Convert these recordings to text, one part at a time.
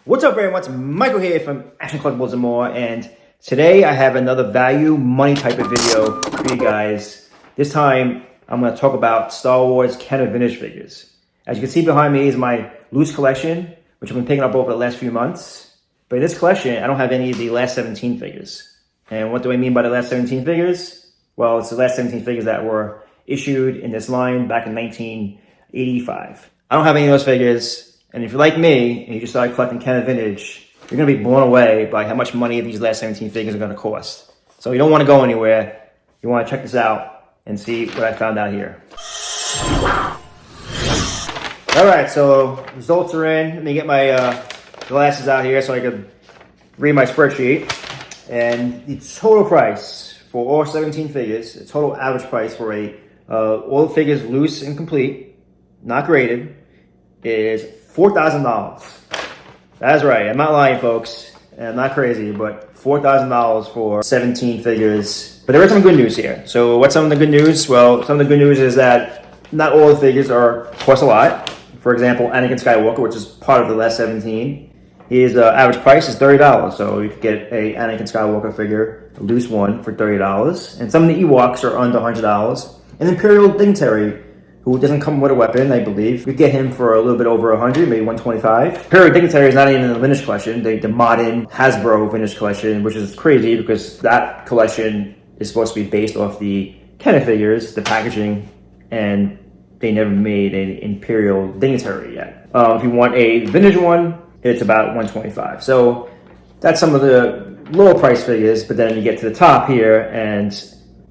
What's up, everyone? It's Michael here from Action Collectibles and More, and today I have another value money type of video for you guys. This time, I'm going to talk about Star Wars Kenner vintage figures. As you can see behind me is my loose collection, which I've been picking up over the last few months. But in this collection, I don't have any of the last 17 figures. And what do I mean by the last 17 figures? Well, it's the last 17 figures that were issued in this line back in 1985. I don't have any of those figures. And if you're like me, and you just started collecting Kenner vintage, you're going to be blown away by how much money these last 17 figures are going to cost. So you don't want to go anywhere. You want to check this out and see what I found out here. All right, so results are in. Let me get my glasses out here so I can read my spreadsheet. And the total price for all 17 figures, the total average price for all the figures loose and complete, not graded, is $4,000. That's right. I'm not lying, folks. I'm not crazy, but $4,000 for 17 figures. But there is some good news here. So what's some of the good news? Well, some of the good news is that not all the figures cost a lot. For example, Anakin Skywalker, which is part of the last 17, his average price is $30. So you could get a Anakin Skywalker figure, a loose one, for $30. And some of the Ewoks are under $100. An Imperial Dignitary, who doesn't come with a weapon, I believe. You get him for a little bit over 100, maybe 125. Imperial Dignitary is not even in the vintage collection, the modern Hasbro vintage collection, which is crazy because that collection is supposed to be based off the Kenner figures, the packaging, and they never made an Imperial Dignitary yet. If you want a vintage one, it's about 125. So that's some of the lower price figures, but then you get to the top here, and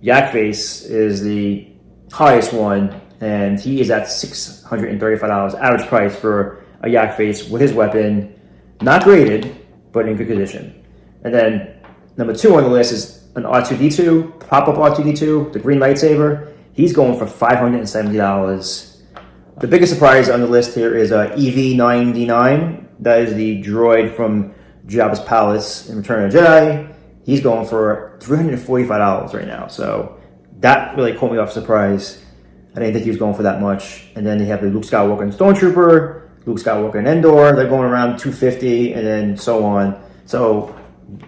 Yakface is the highest one, and he is at $635 average price for a Yakface with his weapon, not graded, but in good condition. And then number 2 on the list is an R2-D2, pop-up R2-D2, the green lightsaber. He's going for $570. The biggest surprise on the list here is EV-99. That is the droid from Jabba's palace in Return of the Jedi. He's going for $345 right now. So that really caught me off surprise. I didn't think he was going for that much. And then they have the Luke Skywalker and Stormtrooper, Luke Skywalker and Endor. They're going around $250 and then so on. So,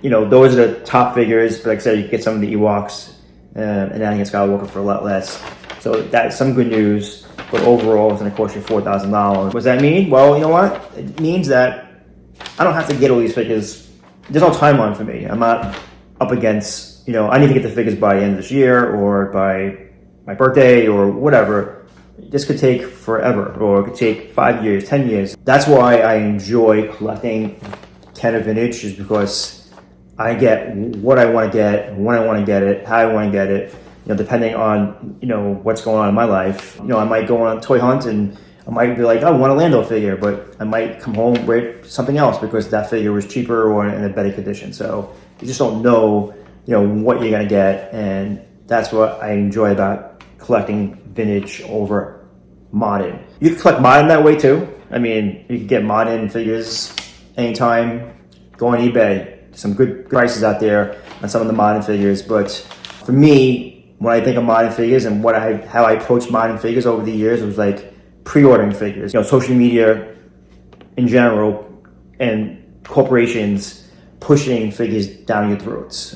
those are the top figures. But like I said, you get some of the Ewoks and Anakin Skywalker for a lot less. So that's some good news. But overall, it's going to cost you $4,000. What does that mean? Well, you know what? It means that I don't have to get all these figures. There's no timeline for me. I'm not up against, I need to get the figures by the end of this year or by my birthday or whatever. This could take forever, or it could take 5 years, 10 years. That's why I enjoy collecting Kenner vintage, is because I get what I want to get, when I want to get it, how I want to get it, depending on, what's going on in my life. I might go on a toy hunt and I might be like, oh, I want a Lando figure, but I might come home with something else because that figure was cheaper or in a better condition. So you just don't know, what you're going to get. And that's what I enjoy about collecting vintage over modern. You can collect modern that way too. I mean, you can get modern figures anytime. Go on eBay. Some good prices out there on some of the modern figures. But for me, when I think of modern figures and how I approach modern figures over the years, it was like pre-ordering figures. Social media in general and corporations pushing figures down your throats.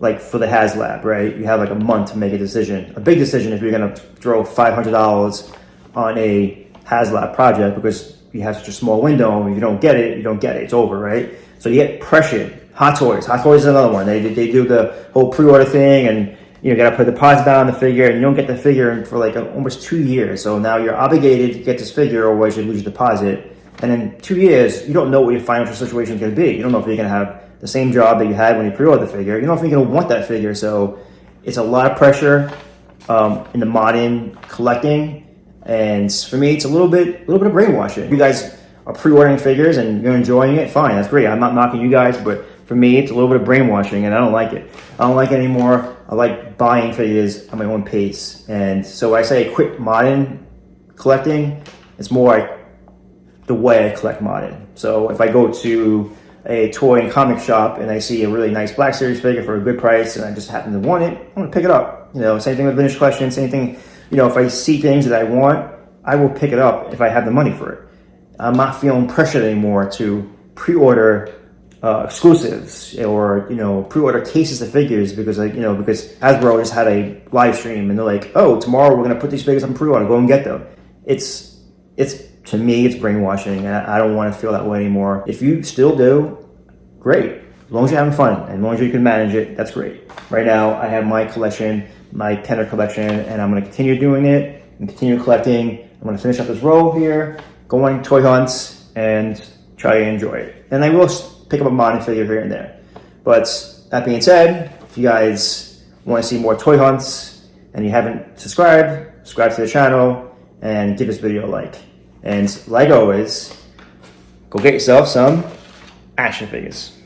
Like for the HasLab, right? You have like a month to make a decision. A big decision if you're gonna throw $500 on a HasLab project because you have such a small window. If you don't get it, you don't get it. It's over, right? So you get pressured. Hot Toys. Hot Toys is another one. They do the whole pre-order thing, and you gotta put a deposit down on the figure, and you don't get the figure for like almost 2 years. So now you're obligated to get this figure, or otherwise you lose your deposit. And in 2 years, you don't know what your financial situation is gonna be. You don't know if you're gonna have the same job that you had when you pre-ordered the figure. You don't know if you're gonna want that figure. So it's a lot of pressure in the modern collecting. And for me, it's a little bit of brainwashing. If you guys are pre-ordering figures and you're enjoying it, fine, that's great. I'm not knocking you guys, but for me, it's a little bit of brainwashing, and I don't like it. I don't like it anymore. I like buying figures at my own pace. And so I say quit modern collecting. It's more like the way I collect modern. So if I go to a toy and comic shop and I see a really nice Black Series figure for a good price and I just happen to want it, I'm gonna pick it up. Same thing with vintage collection, same thing, if I see things that I want, I will pick it up if I have the money for it. I'm not feeling pressured anymore to pre-order exclusives, or pre-order cases of figures, because because Hasbro just had a live stream and they're like, oh, tomorrow we're gonna put these figures on pre-order, go and get them. It's to me, it's brainwashing, and I don't want to feel that way anymore. If you still do, great. As long as you're having fun and as long as you can manage it, that's great. Right now, I have my collection, my tender collection, and I'm going to continue doing it and continue collecting. I'm going to finish up this row here, go on toy hunts, and try to enjoy it. And I will pick up a modern figure here and there. But that being said, if you guys want to see more toy hunts and you haven't subscribed, subscribe to the channel and give this video a like. And like always, go get yourself some action figures.